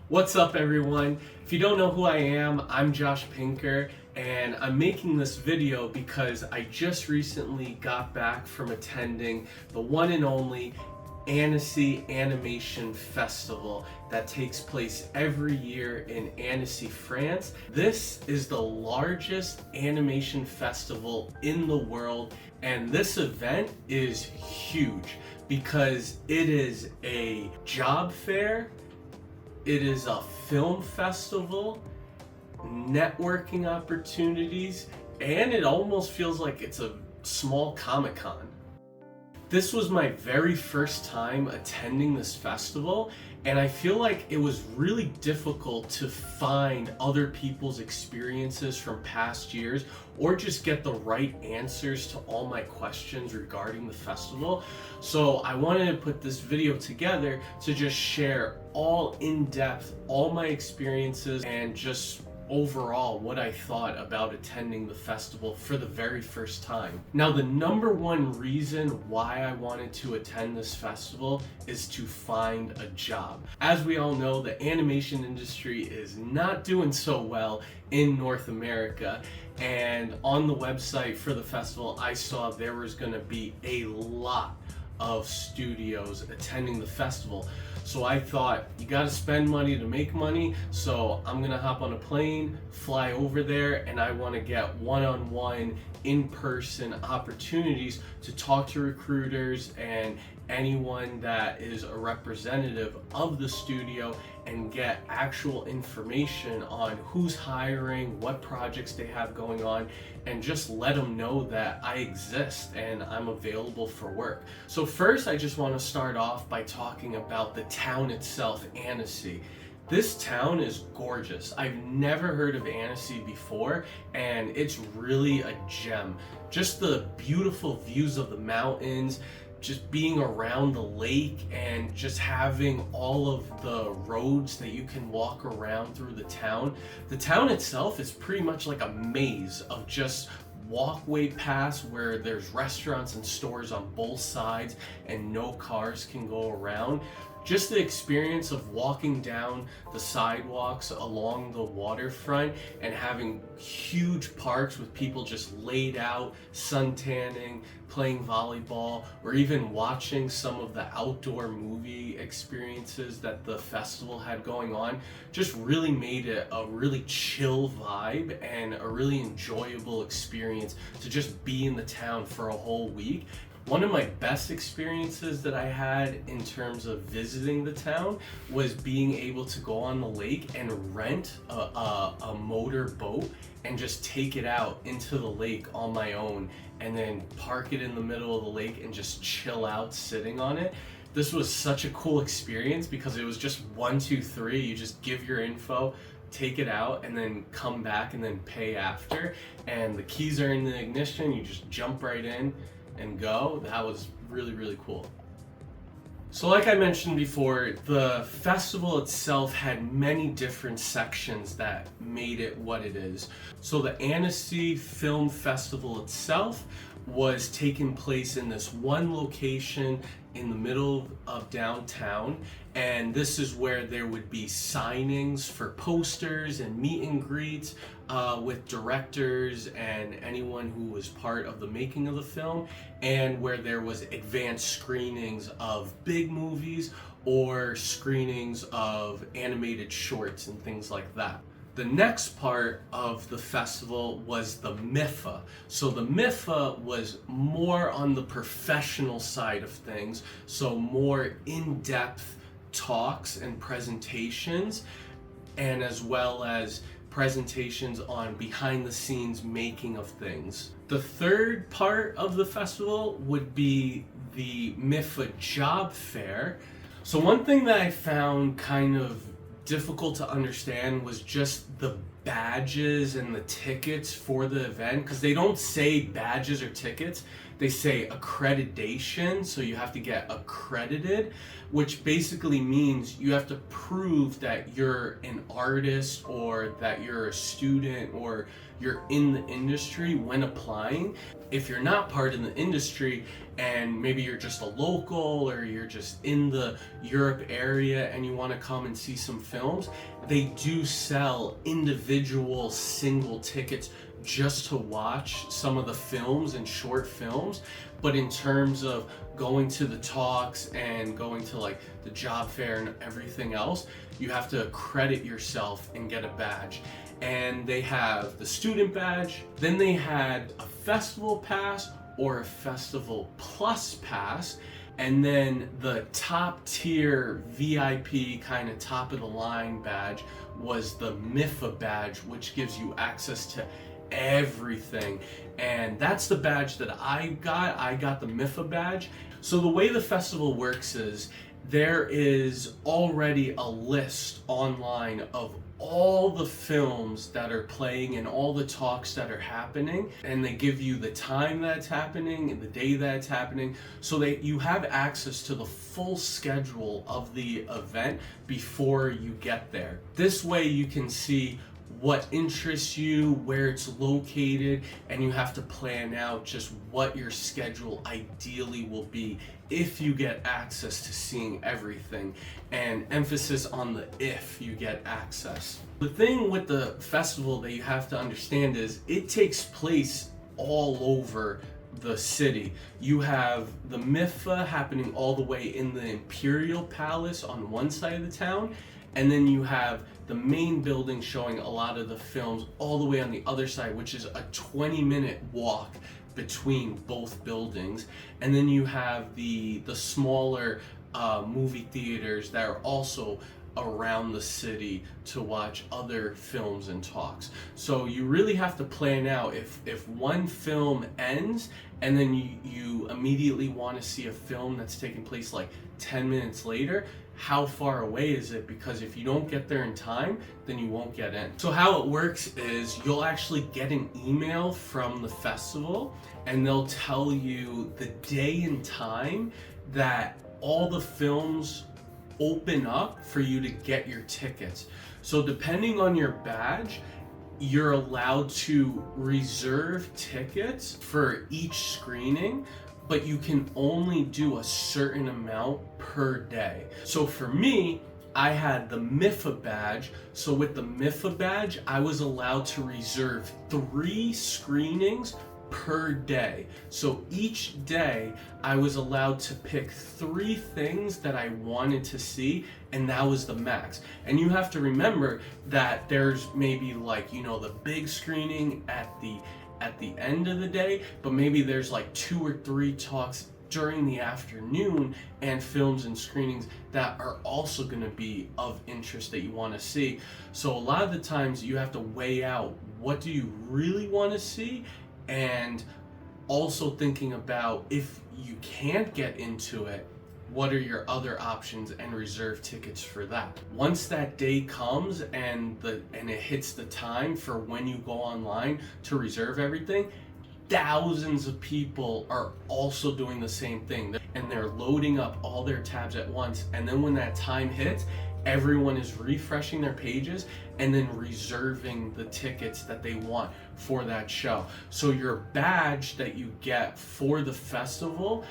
What's up, everyone? If you don't know who I am, I'm Josh Pinker, and I'm making this video because I just recently got back from attending the one and only Annecy Animation Festival that takes place every year in Annecy, France. This is the largest animation festival in the world, and this event is huge because it is a job fair, it is a film festival, networking opportunities, and it almost feels like it's a small Comic-Con. This was my very first time attending this festival, and I feel like it was really difficult to find other people's experiences from past years or just get the right answers to all my questions regarding the festival. So I wanted to put this video together to just share all in depth, all my experiences, and just overall what I thought about attending the festival for the very first time. Now, the number one reason why I wanted to attend this festival is to find a job. As we all know, the animation industry is not doing so well in North America, and on the website for the festival I saw there was going to be a lot of studios attending the festival. So I thought, you gotta spend money to make money, so I'm gonna hop on a plane, fly over there, and I wanna get one-on-one, in-person opportunities to talk to recruiters and anyone that is a representative of the studio and get actual information on who's hiring, what projects they have going on, and just let them know that I exist and I'm available for work. So first, I just want to start off by talking about the town itself, Annecy. This town is gorgeous. I've never heard of Annecy before, and it's really a gem. Just the beautiful views of the mountains, just being around the lake, and just having all of the roads that you can walk around through the town. The town itself is pretty much like a maze of just walkway paths where there's restaurants and stores on both sides and no cars can go around. Just the experience of walking down the sidewalks along the waterfront and having huge parks with people just laid out, sun tanning, playing volleyball, or even watching some of the outdoor movie experiences that the festival had going on, just really made it a really chill vibe and a really enjoyable experience to just be in the town for a whole week. One of my best experiences that I had in terms of visiting the town was being able to go on the lake and rent a motor boat and just take it out into the lake on my own and then park it in the middle of the lake and just chill out sitting on it. This was such a cool experience because it was just 1, 2, 3. You just give your info, take it out, and then come back and then pay after. And the keys are in the ignition. You just jump right in and go. That was really, really cool. So like I mentioned before, the festival itself had many different sections that made it what it is. So the Annecy Film Festival itself was taking place in this one location in the middle of downtown, and this is where there would be signings for posters and meet and greets with directors and anyone who was part of the making of the film, and where there was advanced screenings of big movies or screenings of animated shorts and things like that. The next part of the festival was the MIFA. So the MIFA was more on the professional side of things, so more in-depth talks and presentations, and as well as presentations on behind-the-scenes making of things. The third part of the festival would be the MIFA Job Fair. So one thing that I found kind of difficult to understand was just the badges and the tickets for the event, because they don't say badges or tickets, they say accreditation. So you have to get accredited, which basically means you have to prove that you're an artist or that you're a student or you're in the industry when applying. If you're not part of the industry and maybe you're just a local or you're just in the Europe area and you want to come and see some films, they do sell individual single tickets just to watch some of the films and short films. But in terms of going to the talks and going to like the job fair and everything else, you have to accredit yourself and get a badge. And they have the student badge, then they had a festival pass or a festival plus pass, and then the top tier VIP kind of top of the line badge was the MIFA badge, which gives you access to everything. And that's the badge that I got the MIFA badge. So the way the festival works is there is already a list online of all the films that are playing and all the talks that are happening, and they give you the time that's happening and the day that's happening, so that you have access to the full schedule of the event before you get there. This way you can see what interests you, where it's located, and you have to plan out just what your schedule ideally will be if you get access to seeing everything, and emphasis on the if you get access. The thing with the festival that you have to understand is it takes place all over the city. You have the MIFA happening all the way in the Imperial Palace on one side of the town, and then you have the main building showing a lot of the films all the way on the other side, which is a 20-minute walk between both buildings. And then you have the smaller movie theaters that are also around the city to watch other films and talks. So you really have to plan out if one film ends and then you immediately want to see a film that's taking place like 10 minutes later, how far away is it? Because if you don't get there in time, then you won't get in. So how it works is you'll actually get an email from the festival and they'll tell you the day and time that all the films open up for you to get your tickets. So depending on your badge, you're allowed to reserve tickets for each screening, but you can only do a certain amount per day. So for me, I had the MIFA badge. So with the MIFA badge, I was allowed to reserve 3 screenings per day. So each day I was allowed to pick 3 things that I wanted to see, and that was the max. And you have to remember that there's maybe like, you know, the big screening at the end of the day, but maybe there's like 2 or 3 talks during the afternoon and films and screenings that are also going to be of interest that you want to see. So a lot of the times you have to weigh out what do you really want to see, and also thinking about if you can't get into it, what are your other options, and reserve tickets for that. Once that day comes and it hits the time for when you go online to reserve everything, thousands of people are also doing the same thing, and they're loading up all their tabs at once. And then when that time hits, everyone is refreshing their pages and then reserving the tickets that they want for that show. So your badge that you get for the festival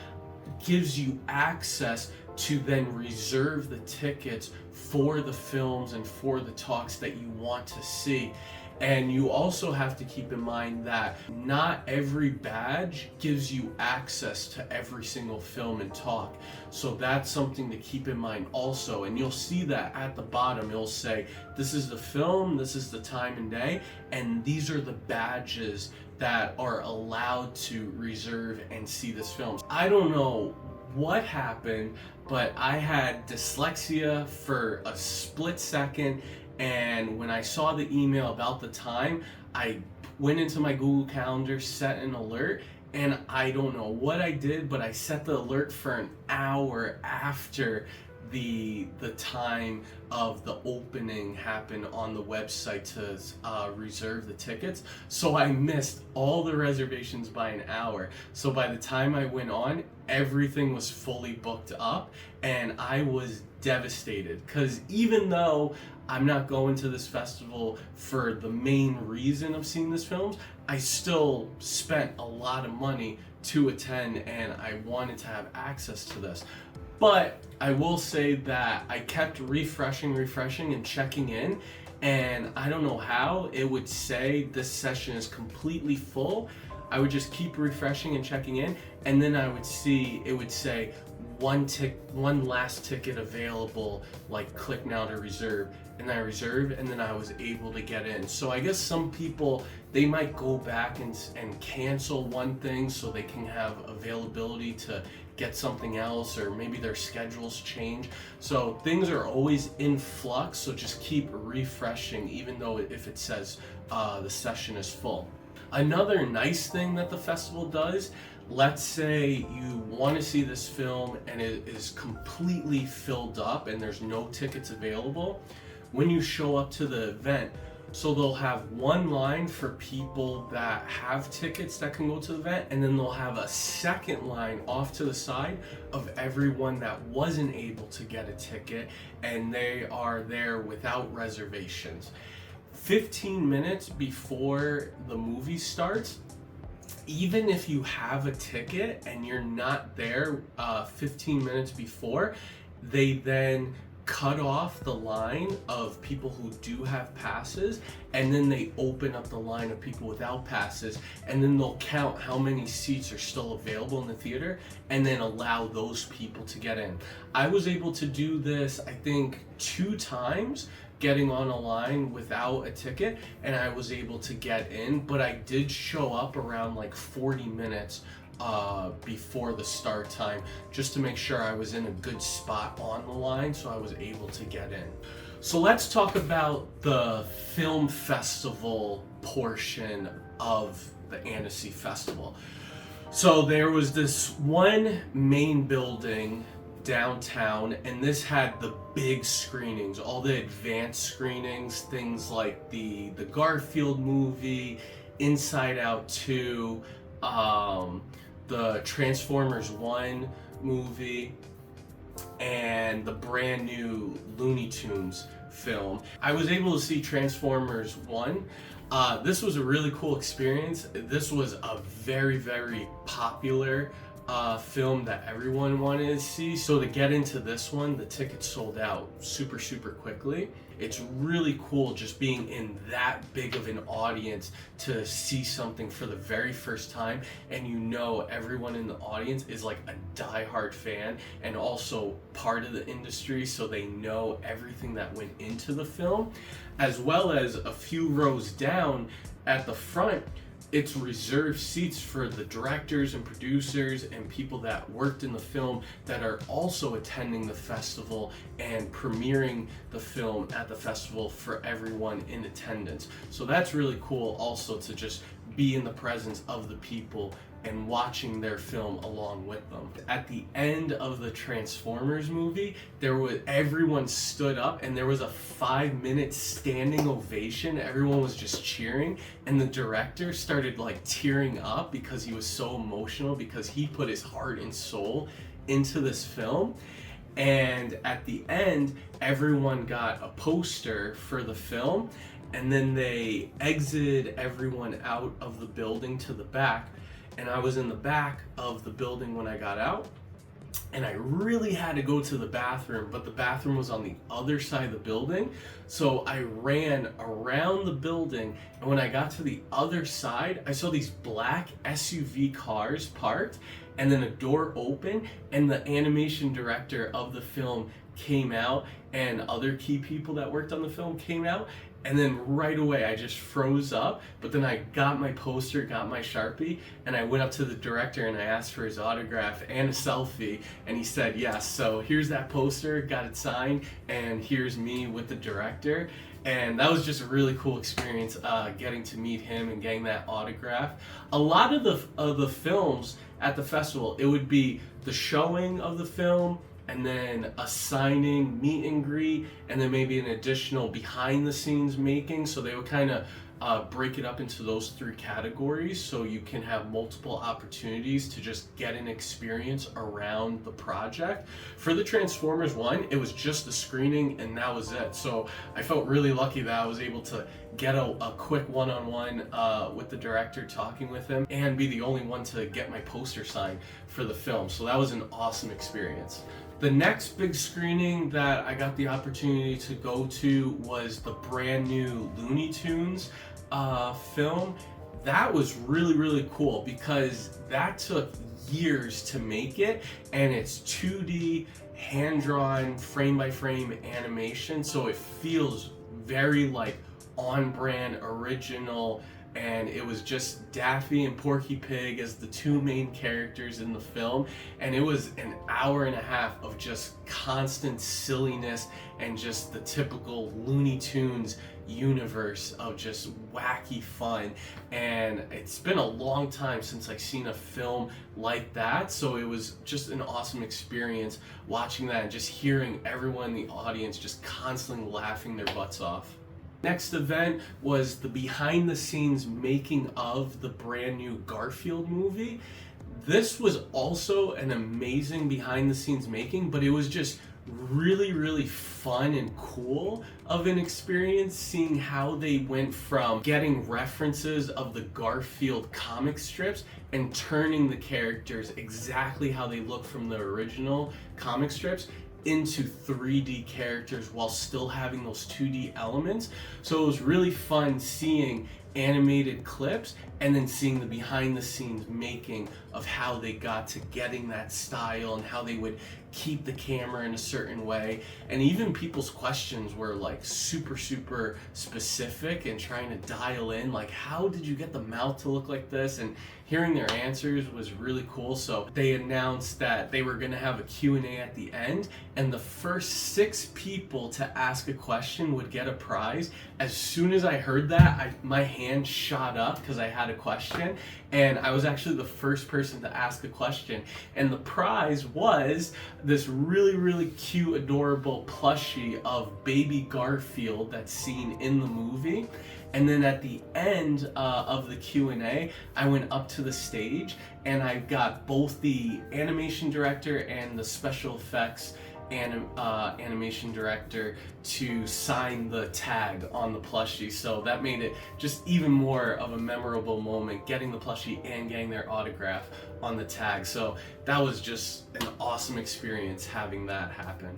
gives you access to then reserve the tickets for the films and for the talks that you want to see. And you also have to keep in mind that not every badge gives you access to every single film and talk. So that's something to keep in mind also. And you'll see that at the bottom, it'll say, this is the film, this is the time and day, and these are the badges that are allowed to reserve and see this film. I don't know what happened, but I had dyslexia for a split second, and when I saw the email about the time, I went into my Google Calendar, set an alert, and I don't know what I did, but I set the alert for an hour after the time of the opening happened on the website to reserve the tickets. So I missed all the reservations by an hour. So by the time I went on, everything was fully booked up, and I was devastated because even though I'm not going to this festival for the main reason of seeing this film, I still spent a lot of money to attend, and I wanted to have access to this. But I will say that I kept refreshing and checking in, and I don't know how it would say this session is completely full. I would just keep refreshing and checking in, and then I would see it would say one last ticket available, like click now to reserve, and I reserved, and then I was able to get in. So I guess some people, they might go back and cancel one thing so they can have availability to get something else, or maybe their schedules change. So things are always in flux, so just keep refreshing even though if it says the session is full. Another nice thing that the festival does, let's say you want to see this film and it is completely filled up and there's no tickets available. When you show up to the event, so they'll have one line for people that have tickets that can go to the event, and then they'll have a second line off to the side of everyone that wasn't able to get a ticket, and they are there without reservations. 15 minutes before the movie starts, even if you have a ticket and you're not there 15 minutes before, they then cut off the line of people who do have passes, and then they open up the line of people without passes, and then they'll count how many seats are still available in the theater and then allow those people to get in. I was able to do this, I think, 2 times, getting on a line without a ticket, and I was able to get in, but I did show up around like 40 minutes before the start time, just to make sure I was in a good spot on the line so I was able to get in. So let's talk about the film festival portion of the Annecy Festival. So there was this one main building downtown, and this had the big screenings, all the advanced screenings, things like the Garfield movie, Inside Out 2, the Transformers 1 movie, and the brand new Looney Tunes film. I was able to see Transformers 1. This was a really cool experience. This was a very, very popular film that everyone wanted to see. So to get into this one, the tickets sold out super quickly. It's really cool just being in that big of an audience to see something for the very first time, and you know everyone in the audience is like a diehard fan and also part of the industry, so they know everything that went into the film. As well as a few rows down at the front, it's reserved seats for the directors and producers and people that worked in the film that are also attending the festival and premiering the film at the festival for everyone in attendance. So that's really cool also, to just be in the presence of the people and watching their film along with them. At the end of the Transformers movie, everyone stood up and there was a 5-minute standing ovation. Everyone was just cheering, and the director started like tearing up because he was so emotional, because he put his heart and soul into this film. And at the end, everyone got a poster for the film, and then they exited everyone out of the building to the back. And I was in the back of the building when I got out, and I really had to go to the bathroom, but the bathroom was on the other side of the building. So I ran around the building, and when I got to the other side, I saw these black SUV cars parked, and then a door opened, and the animation director of the film came out, and other key people that worked on the film came out. And then right away I just froze up, but then I got my poster, got my Sharpie, and I went up to the director and I asked for his autograph and a selfie, and he said yes. So here's that poster, got it signed, and here's me with the director. And that was just a really cool experience, getting to meet him and getting that autograph. A lot of the films at the festival, it would be the showing of the film, and then a signing, meet and greet, and then maybe an additional behind the scenes making. So they would kind of break it up into those three categories so you can have multiple opportunities to just get an experience around the project. For the Transformers one, it was just the screening and that was it. So I felt really lucky that I was able to get a quick one-on-one with the director, talking with him, and be the only one to get my poster signed for the film. So that was an awesome experience. The next big screening that I got the opportunity to go to was the brand new Looney Tunes film. That was really cool because that took years to make it, and it's 2D hand-drawn frame by frame animation, so it feels very like on brand, original. And it was just Daffy and Porky Pig as the two main characters in the film, and it was an hour and a half of just constant silliness and just the typical Looney Tunes universe of just wacky fun. And it's been a long time since I've seen a film like that, so it was just an awesome experience watching that and just hearing everyone in the audience just constantly laughing their butts off. Next event was the behind the scenes making of the brand new Garfield movie. This was also an amazing behind the scenes making, but it was just really fun and cool of an experience, seeing how they went from getting references of the Garfield comic strips and turning the characters exactly how they look from the original comic strips into 3D characters while still having those 2D elements. So it was really fun seeing animated clips and then seeing the behind the scenes making of how they got to getting that style and how they would keep the camera in a certain way. And even people's questions were like super specific and trying to dial in, like, how did you get the mouth to look like this? And hearing their answers was really cool. So they announced that they were going to have a Q&A at the end, and the first 6 people to ask a question would get a prize. As soon as I heard that, my hand shot up because I had a question, and I was actually the first person to ask a question. And the prize was this really cute, adorable plushie of baby Garfield that's seen in the movie. And then at the end of the Q&A, I went up to the stage and I got both the animation director and the special effects animation director to sign the tag on the plushie. So that made it just even more of a memorable moment, getting the plushie and getting their autograph on the tag. So that was just an awesome experience having that happen.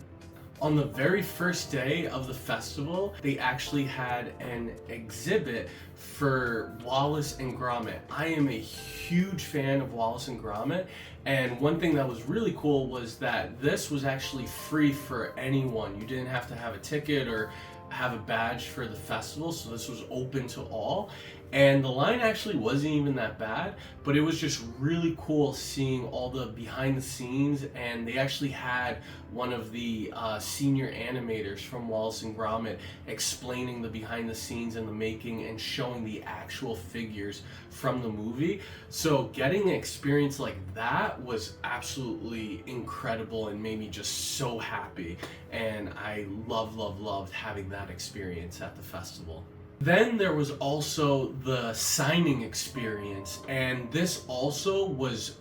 On the very first day of the festival, they actually had an exhibit for Wallace and Gromit. I am a huge fan of Wallace and Gromit, and one thing that was really cool was that this was actually free for anyone. You didn't have to have a ticket or have a badge for the festival, so this was open to all. And the line actually wasn't even that bad, but it was just really cool seeing all the behind the scenes. And they actually had one of the senior animators from Wallace and Gromit explaining the behind the scenes and the making and showing the actual figures from the movie. So getting an experience like that was absolutely incredible and made me just so happy. And I loved having that experience at the festival. Then there was also the signing experience, and this also was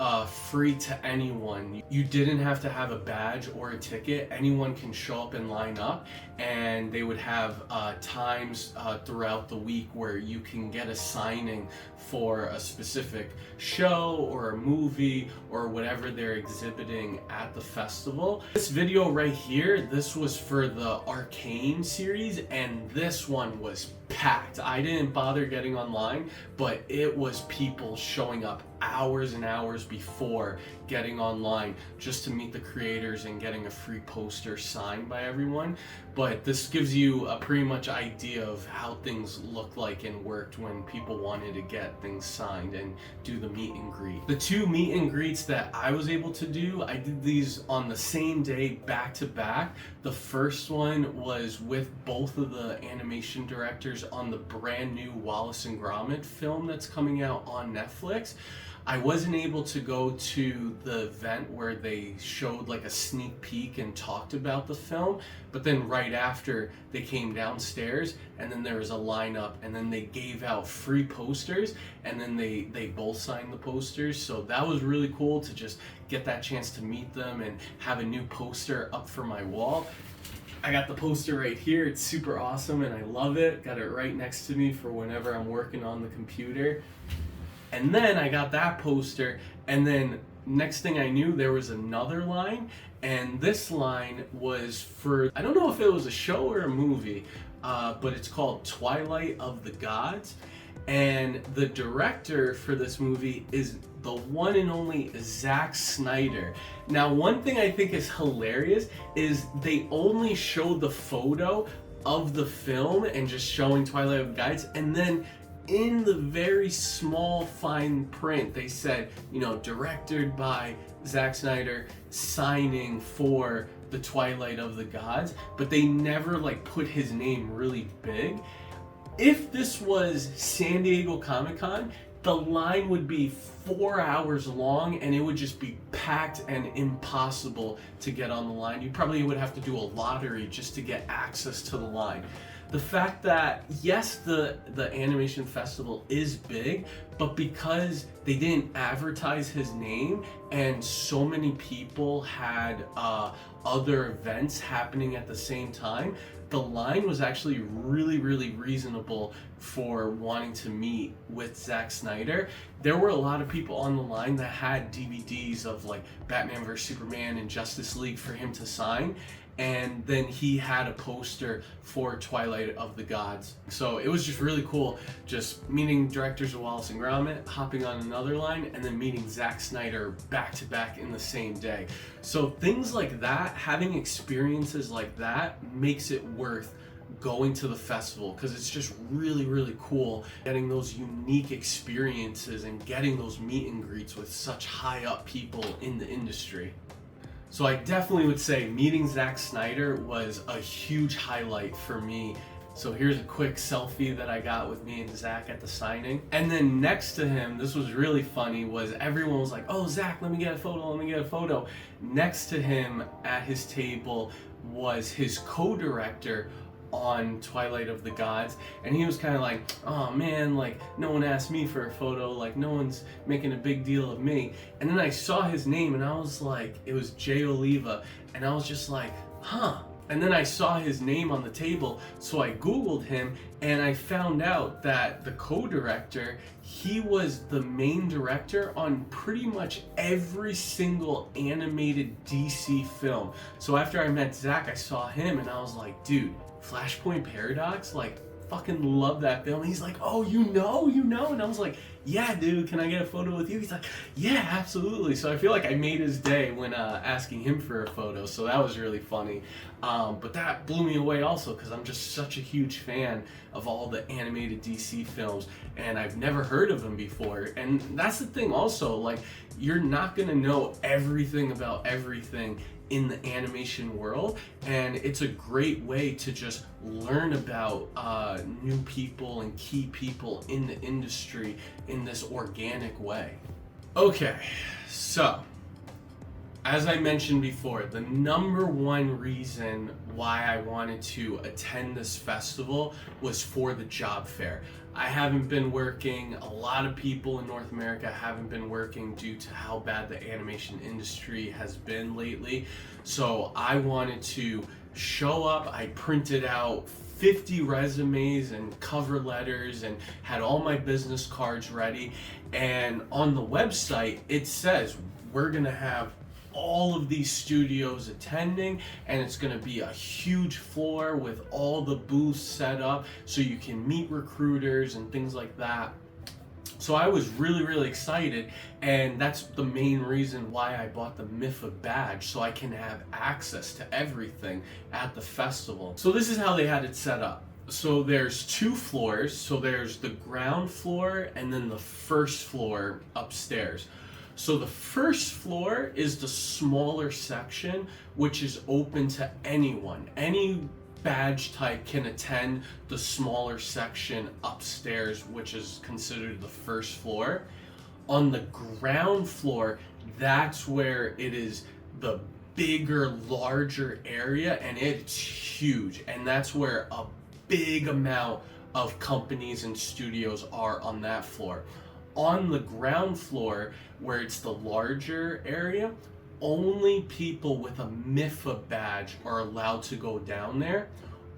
free to anyone. You didn't have to have a badge or a ticket. Anyone can show up and line up, and they would have times throughout the week where you can get a signing for a specific show or a movie or whatever they're exhibiting at the festival. This video right here, this was for the Arcane series, and this one was packed. I didn't bother getting online, but it was people showing up hours and hours before getting online just to meet the creators and getting a free poster signed by everyone. But this gives you a pretty much idea of how things looked like and worked when people wanted to get things signed and do the meet and greet. The 2 meet and greets that I was able to do, I did these on the same day back to back. The first one was with both of the animation directors on the brand new Wallace and Gromit film that's coming out on Netflix. I wasn't able to go to the event where they showed like a sneak peek and talked about the film, but then right after they came downstairs and then there was a lineup and then they gave out free posters and then they both signed the posters. So that was really cool to just get that chance to meet them and have a new poster up for my wall. I got the poster right here. It's super awesome and I love it. Got it right next to me for whenever I'm working on the computer. And then I got that poster, and then next thing I knew, there was another line, and this line was for, I don't know if it was a show or a movie, but it's called Twilight of the Gods. And the director for this movie is the one and only Zack Snyder. Now, one thing I think is hilarious is they only showed the photo of the film and just showing Twilight of the Gods, and then in the very small fine print, they said, you know, directed by Zack Snyder, signing for the Twilight of the Gods, but they never like put his name really big. If this was San Diego Comic-Con, the line would be 4 hours long and it would just be packed and impossible to get on the line. You probably would have to do a lottery just to get access to the line. The fact that, yes, the animation festival is big, but because they didn't advertise his name and so many people had other events happening at the same time, the line was actually really, really reasonable for wanting to meet with Zack Snyder. There were a lot of people on the line that had DVDs of like Batman vs Superman and Justice League for him to sign. And then he had a poster for Twilight of the Gods. So it was just really cool, just meeting directors of Wallace and Gromit, hopping on another line, and then meeting Zack Snyder back to back in the same day. So things like that, having experiences like that, makes it worth going to the festival, because it's just really, really cool getting those unique experiences and getting those meet and greets with such high up people in the industry. So I definitely would say meeting Zack Snyder was a huge highlight for me. So here's a quick selfie that I got with me and Zack at the signing. And then next to him, this was really funny, was everyone was like, oh, Zack, let me get a photo, let me get a photo. Next to him at his table was his co-director on Twilight of the Gods, and he was kind of like, oh man, like no one asked me for a photo, like no one's making a big deal of me. And then I saw his name and I was like, it was Jay Oliva, and I was just like, huh. And then I saw his name on the table, so I Googled him and I found out that the co-director, he was the main director on pretty much every single animated DC film. So after I met Zack, I saw him and I was like, dude, Flashpoint Paradox, like fucking love that film. He's like, oh, you know, and I was like, yeah, dude, can I get a photo with you? He's like, yeah, absolutely. So I feel like I made his day when asking him for a photo, so that was really funny. But that blew me away also, because I'm just such a huge fan of all the animated DC films, and I've never heard of them before. And that's the thing also, like, you're not gonna know everything about everything in the animation world, and it's a great way to just learn about new people and key people in the industry in this organic way. Okay, so as I mentioned before, the number one reason why I wanted to attend this festival was for the job fair. I haven't been working, a lot of people in North America haven't been working due to how bad the animation industry has been lately. So I wanted to show up. I printed out 50 resumes and cover letters and had all my business cards ready. And on the website, it says we're gonna have all of these studios attending, and it's going to be a huge floor with all the booths set up so you can meet recruiters and things like that. So I was really, really excited, and that's the main reason why I bought the MIFA badge, so I can have access to everything at the festival. So this is how they had it set up. So there's 2 floors, so there's the ground floor and then the first floor upstairs. So the first floor is the smaller section, which is open to anyone. Any badge type can attend the smaller section upstairs, which is considered the first floor. On the ground floor, that's where it is the bigger, larger area, and it's huge. And that's where a big amount of companies and studios are on that floor. On the ground floor, where it's the larger area, only people with a MIFA badge are allowed to go down there.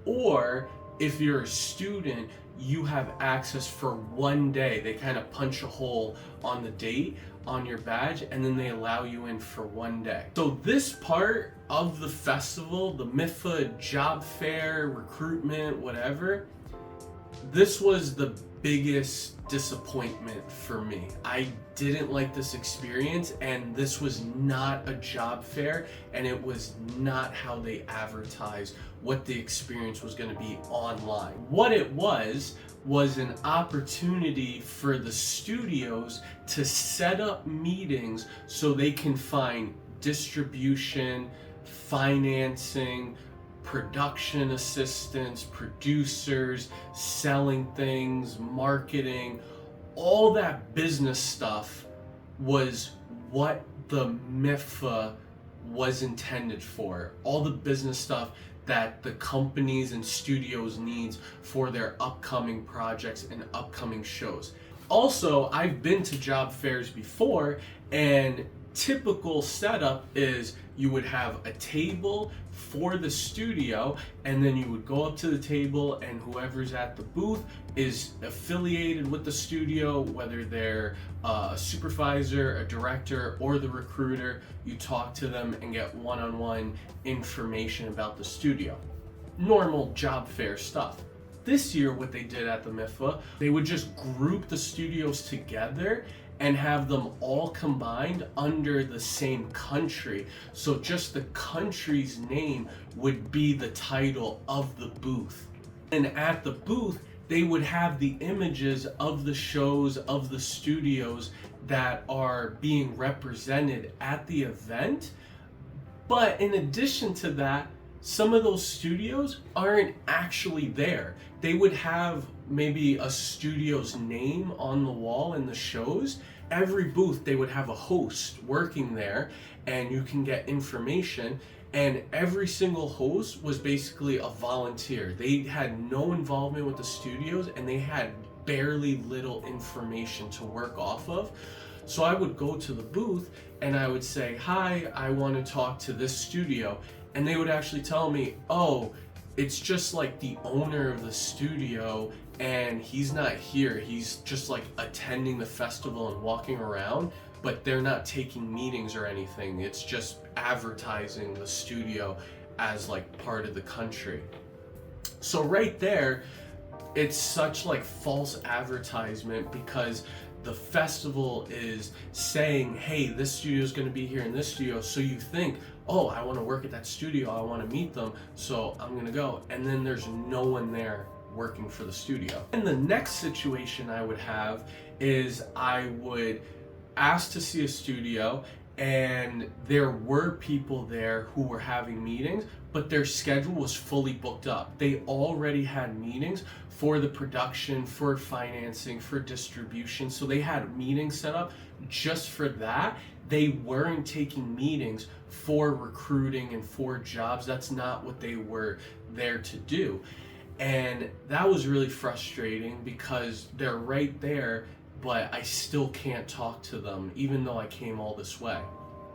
Or if you're a student, you have access for one day. They kind of punch a hole on the date on your badge, and then they allow you in for one day. So this part of the festival, the MIFA job fair, recruitment, whatever, this was the biggest disappointment for me. I didn't like this experience, and this was not a job fair, and it was not how they advertised what the experience was going to be online. What it was an opportunity for the studios to set up meetings so they can find distribution, financing, production assistants, producers, selling things, marketing. All that business stuff was what the MIFA was intended for. All the business stuff that the companies and studios needs for their upcoming projects and upcoming shows. Also, I've been to job fairs before, and typical setup is you would have a table for the studio, and then you would go up to the table, and whoever's at the booth is affiliated with the studio, whether they're a supervisor, a director, or the recruiter. You talk to them and get one-on-one information about the studio. Normal job fair stuff. This year, what they did at the MIFA, they would just group the studios together and have them all combined under the same country. So just the country's name would be the title of the booth. And at the booth, they would have the images of the shows, of the studios that are being represented at the event. But in addition to that, some of those studios aren't actually there. They would have maybe a studio's name on the wall in the shows. Every booth, they would have a host working there, and you can get information. And every single host was basically a volunteer. They had no involvement with the studios, and they had barely little information to work off of. So I would go to the booth and I would say, "Hi, I want to talk to this studio." And they would actually tell me, "Oh, it's just like the owner of the studio, and he's not here. He's just like attending the festival and walking around, but they're not taking meetings or anything. It's just advertising the studio as like part of the country." So right there, it's such like false advertisement, because the festival is saying, "Hey, this studio is going to be here in this studio." So you think, "Oh, I want to work at that studio. I want to meet them. So I'm going to go." And then there's no one there working for the studio. And the next situation I would have is I would ask to see a studio, and there were people there who were having meetings, but their schedule was fully booked up. They already had meetings for the production, for financing, for distribution. So they had meetings set up just for that. They weren't taking meetings for recruiting and for jobs. That's not what they were there to do. And that was really frustrating, because they're right there, but I still can't talk to them, even though I came all this way.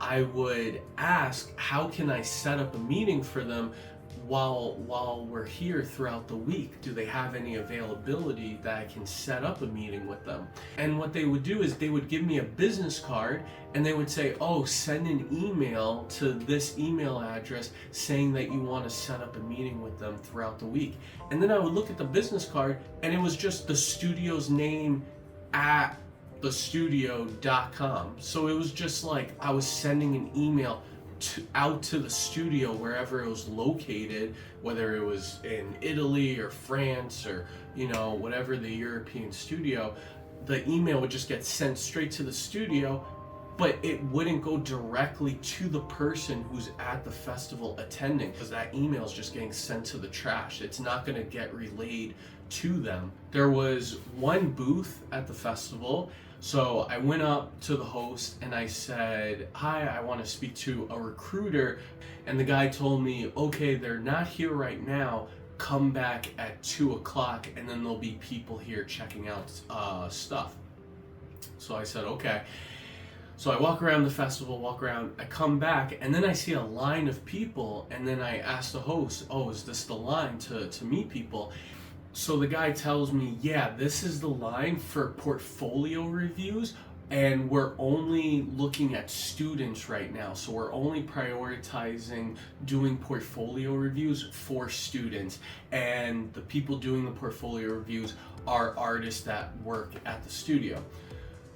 I would ask, how can I set up a meeting for them while we're here throughout the week? Do they have any availability that I can set up a meeting with them? And what they would do is they would give me a business card, and they would say, "Oh, send an email to this email address saying that you want to set up a meeting with them throughout the week." And then I would look at the business card, and it was just the studio's name at thestudio.com. So it was just like I was sending an email out to the studio wherever it was located, whether it was in Italy or France or, whatever the European studio. The email would just get sent straight to the studio, but it wouldn't go directly to the person who's at the festival attending, because that email is just getting sent to the trash. It's not going to get relayed to them. There was one booth at the festival, So I went up to the host and I said, "Hi, I want to speak to a recruiter." And the guy told me, "Okay, they're not here right now. Come back at 2 o'clock and then there'll be people here checking out stuff." So I said, "Okay." So I walk around the festival, I come back, and then I see a line of people, and then I ask the host, "Oh, is this the line to meet people?" So the guy tells me, "Yeah, this is the line for portfolio reviews, and we're only looking at students right now. So we're only prioritizing doing portfolio reviews for students, and the people doing the portfolio reviews are artists that work at the studio."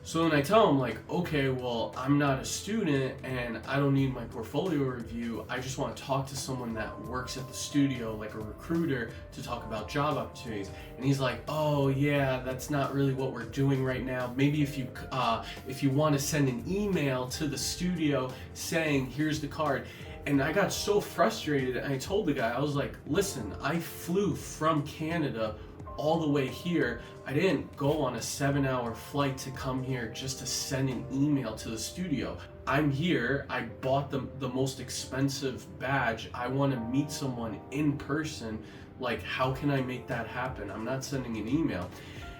So then I tell him, like, "Okay, well, I'm not a student and I don't need my portfolio review. I just want to talk to someone that works at the studio, like a recruiter, to talk about job opportunities." And he's like, "Oh yeah, that's not really what we're doing right now. Maybe if you want to send an email to the studio saying, here's the card." And I got so frustrated, and I told the guy, I was like, "Listen, I flew from Canada all the way here. I didn't go on a 7-hour flight to come here just to send an email to the studio. I'm here, I bought the most expensive badge. I want to meet someone in person. Like, how can I make that happen? I'm not sending an email."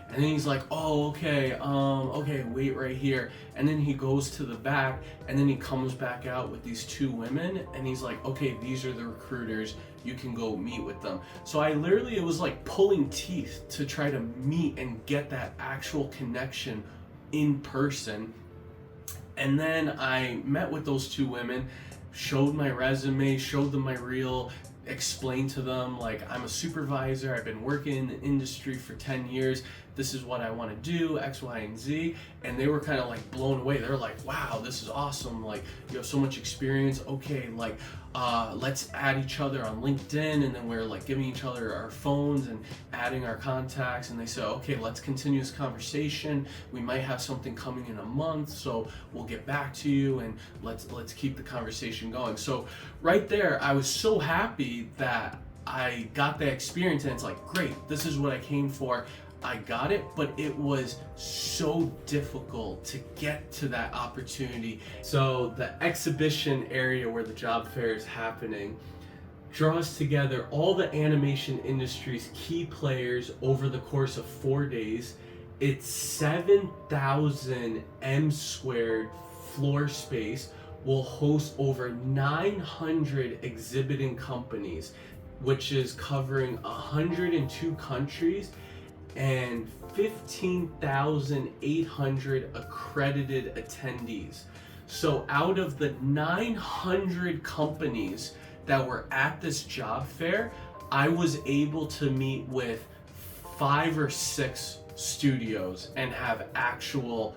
And then he's like, "Oh, okay, okay, wait right here." And then he goes to the back, and then he comes back out with these two women, and he's like, "Okay, these are the recruiters. You can go meet with them." So it was like pulling teeth to try to meet and get that actual connection in person. And then I met with those two women, showed my resume, showed them my reel, explained to them, like, I'm a supervisor, I've been working in the industry for 10 years, this is what I want to do, X, Y, and Z. And they were kind of like blown away. They're like, "Wow, this is awesome. Like, you have so much experience. Okay, like, let's add each other on LinkedIn." And then we're like giving each other our phones and adding our contacts. And they said, "Okay, let's continue this conversation. We might have something coming in a month, so we'll get back to you, and let's keep the conversation going." So right there, I was so happy that I got that experience, and it's like, great, this is what I came for. I got it, but it was so difficult to get to that opportunity. So the exhibition area where the job fair is happening draws together all the animation industry's key players over the course of 4 days. It's 7,000 M squared floor space, will host over 900 exhibiting companies, which is covering 102 countries and 15,800 accredited attendees. So out of the 900 companies that were at this job fair, I was able to meet with 5 or 6 studios and have actual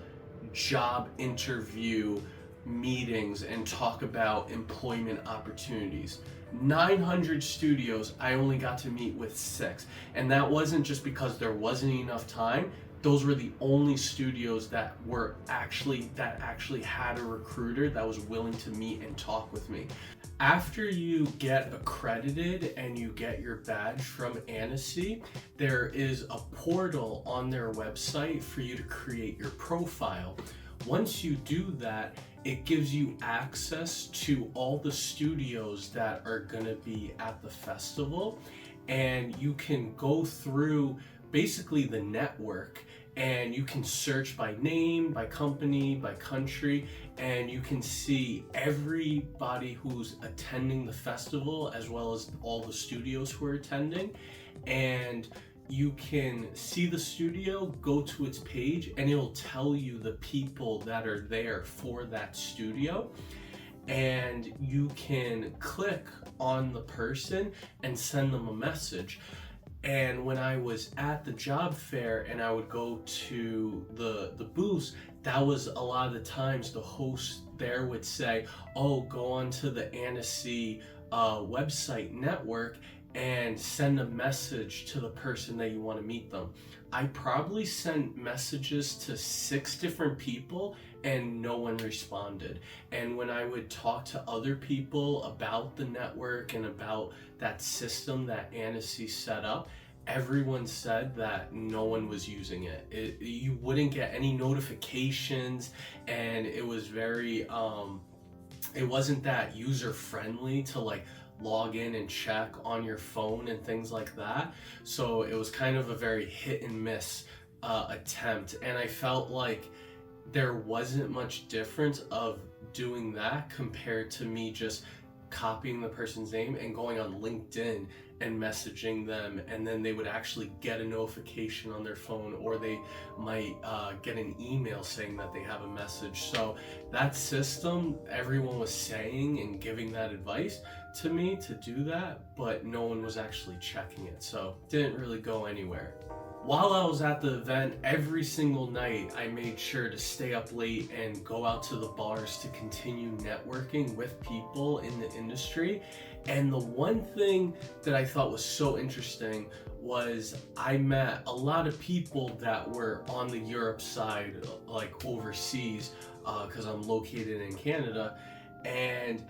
job interview meetings and talk about employment opportunities. 900 studios, I only got to meet with 6. And that wasn't just because there wasn't enough time. Those were the only studios that actually had a recruiter that was willing to meet and talk with me. After you get accredited and you get your badge from Annecy, there is a portal on their website for you to create your profile. Once you do that, it gives you access to all the studios that are going to be at the festival, and you can go through basically the network, and you can search by name, by company, by country, and you can see everybody who's attending the festival as well as all the studios who are attending. And you can see the studio, go to its page, and it'll tell you the people that are there for that studio. And you can click on the person and send them a message. And when I was at the job fair and I would go to the booths, that was a lot of the times the host there would say, "Oh, go on to the Annecy website network and send a message to the person that you want to meet them." I probably sent messages to 6 different people and no one responded. And when I would talk to other people about the network and about that system that Annecy set up, everyone said that no one was using it. You wouldn't get any notifications, and it was very it wasn't that user friendly to like log in and check on your phone and things like that. So it was kind of a very hit and miss attempt, and I felt like there wasn't much difference of doing that compared to me just copying the person's name and going on LinkedIn and messaging them, and then they would actually get a notification on their phone, or they might get an email saying that they have a message. So that system, everyone was saying and giving that advice to me to do that, but no one was actually checking it, so it didn't really go anywhere. While I was at the event, every single night I made sure to stay up late and go out to the bars to continue networking with people in the industry. And the one thing that I thought was so interesting was I met a lot of people that were on the Europe side, like overseas, because I'm located in Canada, and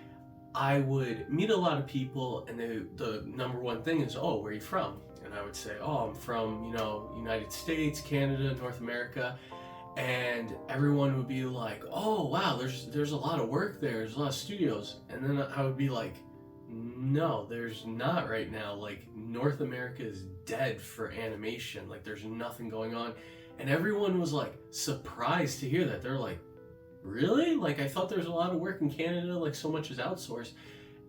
I would meet a lot of people, and the number one thing is, oh, where are you from? And I would say, oh, I'm from, United States, Canada, North America. And everyone would be like, oh, wow, there's a lot of work there. There's a lot of studios. And then I would be like, no, there's not right now. Like, North America is dead for animation. Like, there's nothing going on. And everyone was like surprised to hear that. They're like, really? Like, I thought there's a lot of work in Canada, like so much is outsourced.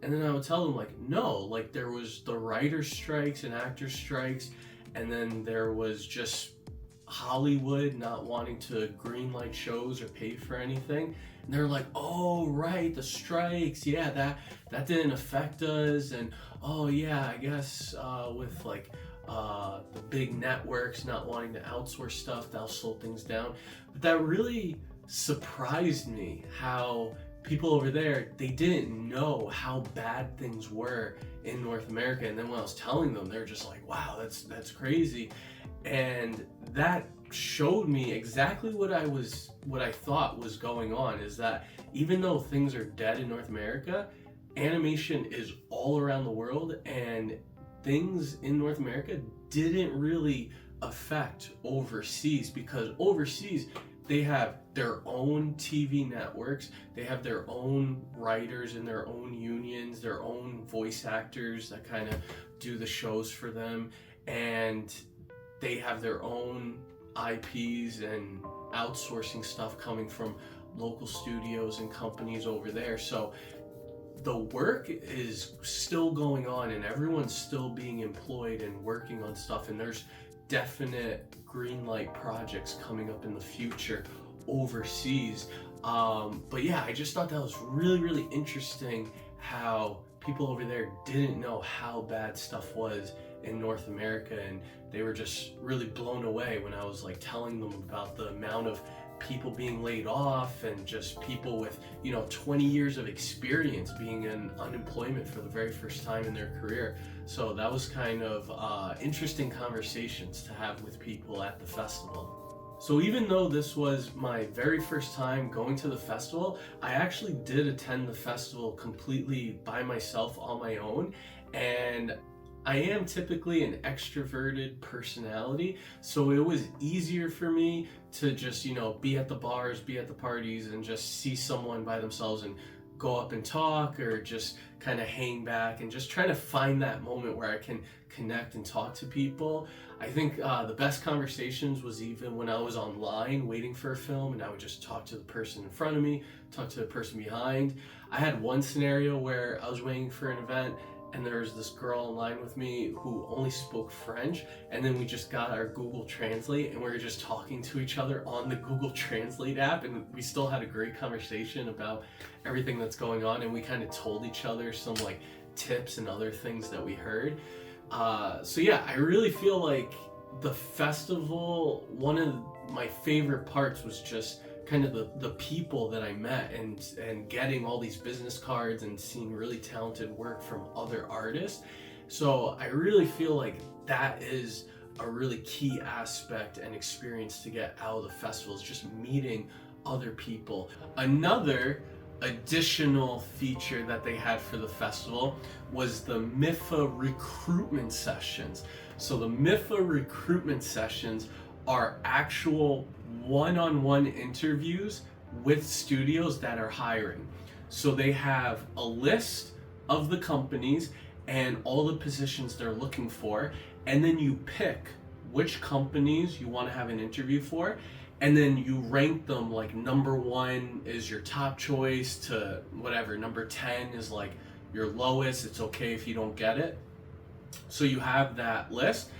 And then I would tell them, like, no, like there was the writer strikes and actor strikes, and then there was just Hollywood not wanting to greenlight shows or pay for anything. And they're like, oh, right, the strikes, yeah, that didn't affect us. And oh yeah, I guess with like the big networks not wanting to outsource stuff, that'll slow things down. But that really surprised me how people over there, they didn't know how bad things were in North America. And then when I was telling them, they're just like, wow, that's crazy. And that showed me exactly what I thought was going on, is that even though things are dead in North America, animation is all around the world, and things in North America didn't really affect overseas, because overseas they have their own TV networks, they have their own writers and their own unions, their own voice actors that kind of do the shows for them, and they have their own IPs and outsourcing stuff coming from local studios and companies over there. So the work is still going on, and everyone's still being employed and working on stuff, and there's definite green light projects coming up in the future overseas. But yeah, I just thought that was really, really interesting how people over there didn't know how bad stuff was in North America, and they were just really blown away when I was like telling them about the amount of people being laid off, and just people with 20 years of experience being in unemployment for the very first time in their career. So that was kind of interesting conversations to have with people at the festival. So even though this was my very first time going to the festival, I actually did attend the festival completely by myself on my own, and I am typically an extroverted personality, so it was easier for me to just, be at the bars, be at the parties, and just see someone by themselves and go up and talk, or just kind of hang back and just trying to find that moment where I can connect and talk to people. I think the best conversations was even when I was online waiting for a film, and I would just talk to the person in front of me, talk to the person behind. I had one scenario where I was waiting for an event, and there was this girl in line with me who only spoke French, and then we just got our Google Translate, and we were just talking to each other on the Google Translate app, and we still had a great conversation about everything that's going on, and we kind of told each other some like tips and other things that we heard. So yeah, I really feel like the festival, one of my favorite parts was just kind of the people that I met, and getting all these business cards and seeing really talented work from other artists. So I really feel like that is a really key aspect and experience to get out of the festival, is just meeting other people. Another additional feature that they had for the festival was the MIFA recruitment sessions. So the MIFA recruitment sessions are actual one-on-one interviews with studios that are hiring. So they have a list of the companies and all the positions they're looking for, and then you pick which companies you want to have an interview for, and then you rank them, like number 1 is your top choice to whatever, number 10 is like your lowest, it's okay if you don't get it. So you have that list,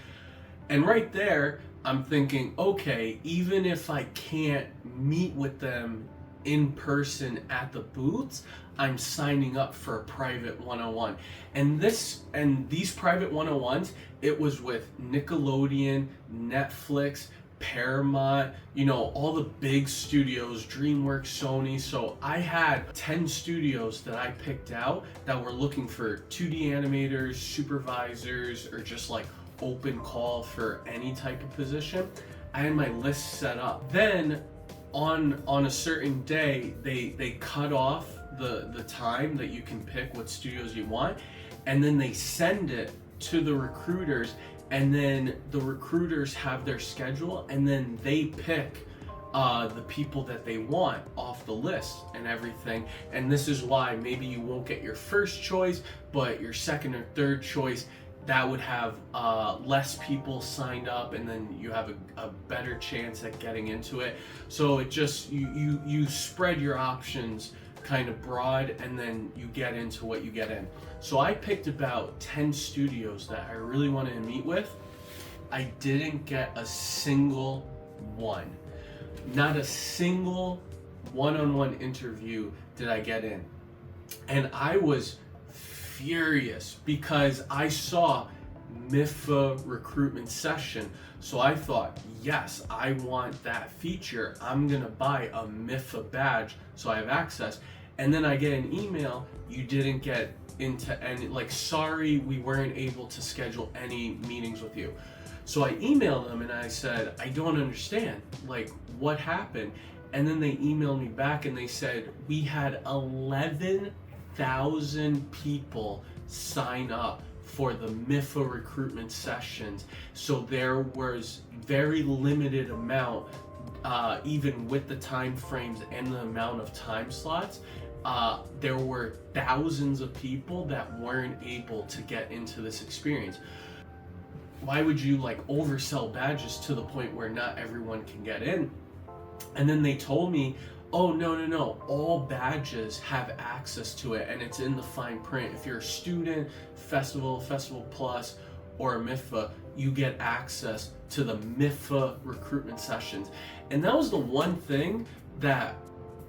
and right there I'm thinking, okay, even if I can't meet with them in person at the booths, I'm signing up for a private one-on-one. And these private one-on-ones, it was with Nickelodeon, Netflix, Paramount, all the big studios, DreamWorks, Sony. So I had 10 studios that I picked out that were looking for 2D animators, supervisors, or just like open call for any type of position. I had my list set up. Then on a certain day, they cut off the time that you can pick what studios you want, and then they send it to the recruiters, and then the recruiters have their schedule, and then they pick the people that they want off the list and everything. And this is why maybe you won't get your first choice, but your second or third choice, that would have less people signed up, and then you have a better chance at getting into it. So it just, you spread your options kind of broad, and then you get into what you get in. So I picked about 10 studios that I really wanted to meet with. I didn't get a single one. Not a single one-on-one interview did I get in. And I was furious because I saw MIFA recruitment session. So I thought, yes, I want that feature. I'm gonna buy a MIFA badge so I have access. And then I get an email, you didn't get into any, like, sorry, we weren't able to schedule any meetings with you. So I emailed them and I said, I don't understand, like, what happened? And then they emailed me back and they said, we had 11,000 people sign up for the MIFA recruitment sessions. So there was very limited amount, even with the time frames and the amount of time slots, there were thousands of people that weren't able to get into this experience. Why would you like oversell badges to the point where not everyone can get in? And then they told me, oh, no, all badges have access to it, and it's in the fine print. If you're a student, Festival Plus, or a MIFA, you get access to the MIFA recruitment sessions. And that was the one thing that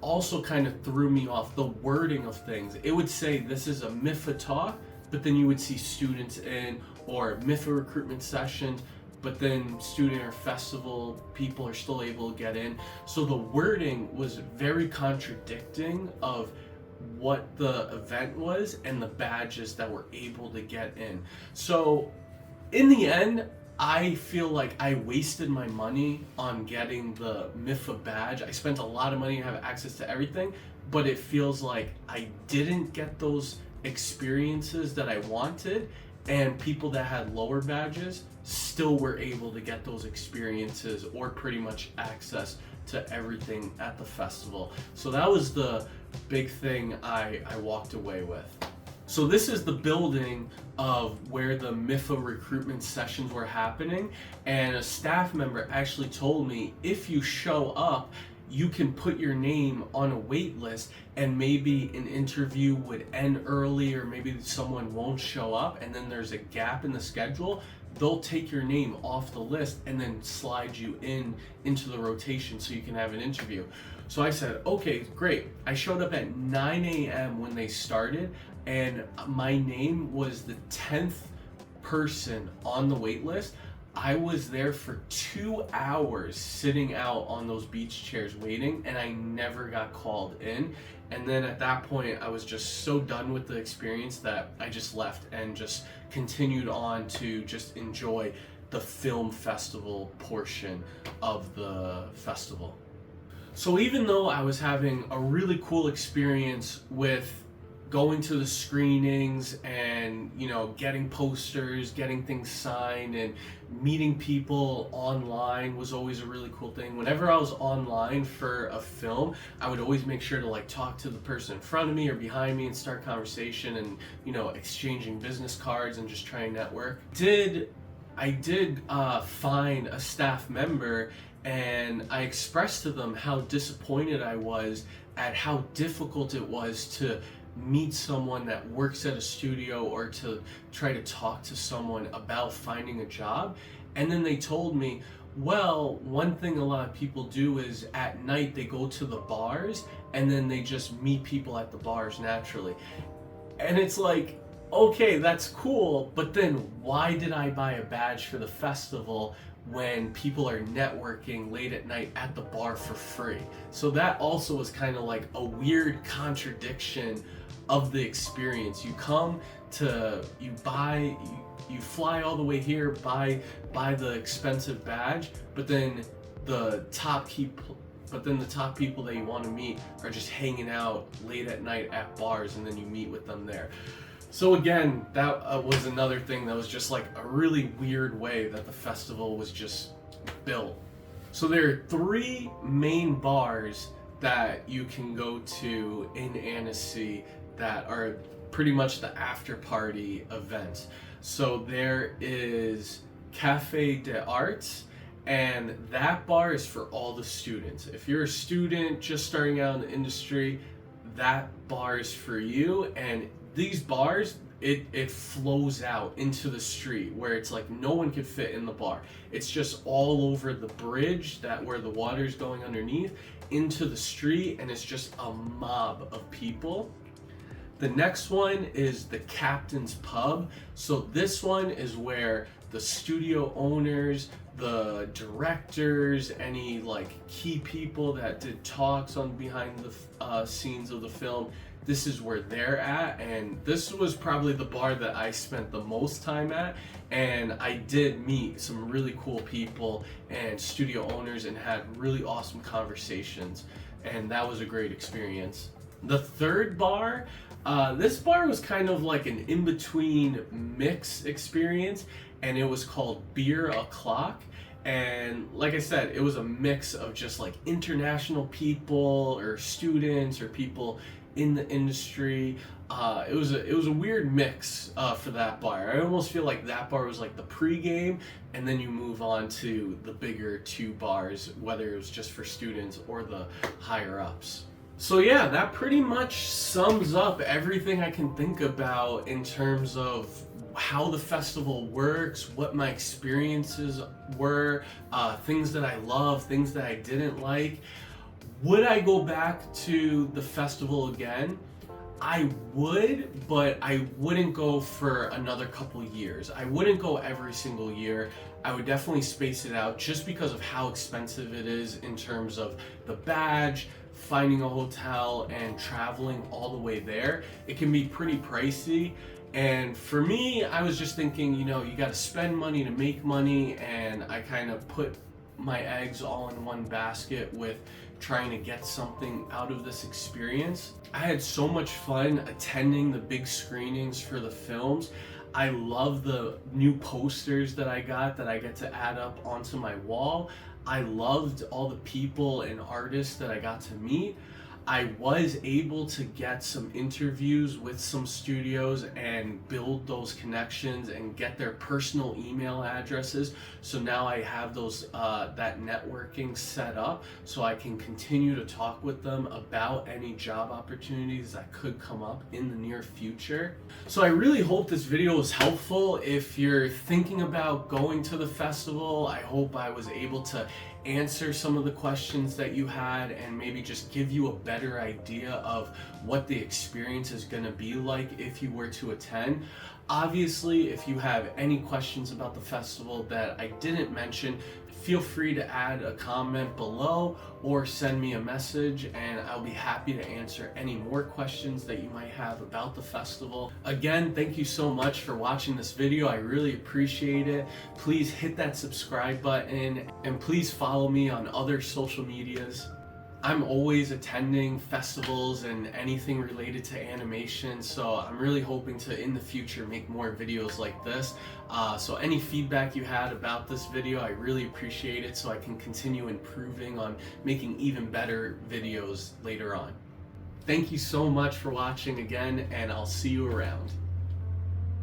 also kind of threw me off, the wording of things. It would say this is a MIFA talk, but then you would see students in, or MIFA recruitment sessions, but then student or festival people are still able to get in. So the wording was very contradicting of what the event was and the badges that were able to get in. So in the end, I feel like I wasted my money on getting the MIFA badge. I spent a lot of money to have access to everything, but it feels like I didn't get those experiences that I wanted, and people that had lower badges still were able to get those experiences or pretty much access to everything at the festival. So that was the big thing I walked away with. So this is the building of where the MIFA recruitment sessions were happening, and a staff member actually told me if you show up, you can put your name on a wait list, and maybe an interview would end early, or maybe someone won't show up and then there's a gap in the schedule. They'll take your name off the list and then slide you into the rotation so you can have an interview. So I said, okay, great. I showed up at 9 a.m. when they started, and my name was the 10th person on the wait list. I was there for 2 hours sitting out on those beach chairs waiting, and I never got called in. And then at that point, I was just so done with the experience that I just left and just continued on to just enjoy the film festival portion of the festival. So even though I was having a really cool experience with going to the screenings and, you know, getting posters, getting things signed, and meeting people online was always a really cool thing. Whenever I was online for a film, I would always make sure to like talk to the person in front of me or behind me and start conversation and, you know, exchanging business cards and just try and network. I did find a staff member, and I expressed to them how disappointed I was at how difficult it was to meet someone that works at a studio or to try to talk to someone about finding a job. And then they told me, well, one thing a lot of people do is at night they go to the bars and then they just meet people at the bars naturally. And it's like, okay, that's cool, but then why did I buy a badge for the festival when people are networking late at night at the bar for free? So that also was kind of like a weird contradiction of the experience. You fly all the way here, buy the expensive badge, but then the top people that you want to meet are just hanging out late at night at bars, and then you meet with them there. So again, that was another thing that was just like a really weird way that the festival was just built. So there are 3 main bars that you can go to in Annecy that are pretty much the after party event. So there is Cafe des Arts, and that bar is for all the students. If you're a student just starting out in the industry, that bar is for you. And these bars, it flows out into the street where it's like no one could fit in the bar. It's just all over the bridge where the water's going underneath into the street, and it's just a mob of people. The next one is the Captain's Pub. So this one is where the studio owners, the directors, any like key people that did talks on behind the scenes of the film, this is where they're at. And this was probably the bar that I spent the most time at, and I did meet some really cool people and studio owners and had really awesome conversations, and that was a great experience. The third bar, this bar was kind of like an in-between mix experience, and it was called Beer O'Clock. And like I said, it was a mix of just like international people or students or people in the industry. It was a weird mix for that bar. I almost feel like that bar was like the pregame, and then you move on to the bigger 2 bars, whether it was just for students or the higher ups. So yeah, that pretty much sums up everything I can think about in terms of how the festival works, what my experiences were, things that I love, things that I didn't like. Would I go back to the festival again? I would, but I wouldn't go for another couple years. I wouldn't go every single year. I would definitely space it out just because of how expensive it is in terms of the badge, finding a hotel, and traveling all the way there. It can be pretty pricey. And for me, I was just thinking, you know, you got to spend money to make money, and I kind of put my eggs all in one basket with trying to get something out of this experience. I had so much fun attending the big screenings for the films. I love the new posters that I get to add up onto my wall. I loved all the people and artists that I got to meet. I was able to get some interviews with some studios and build those connections and get their personal email addresses. So now I have those that networking set up so I can continue to talk with them about any job opportunities that could come up in the near future. So I really hope this video was helpful. If you're thinking about going to the festival, I hope I was able to answer some of the questions that you had and maybe just give you a better idea of what the experience is going to be like if you were to attend. Obviously, if you have any questions about the festival that I didn't mention, feel free to add a comment below or send me a message, and I'll be happy to answer any more questions that you might have about the festival. Again, thank you so much for watching this video. I really appreciate it. Please hit that subscribe button, and please follow me on other social medias. I'm always attending festivals and anything related to animation, so I'm really hoping to, in the future, make more videos like this. So any feedback you had about this video, I really appreciate it, so I can continue improving on making even better videos later on. Thank you so much for watching again, and I'll see you around.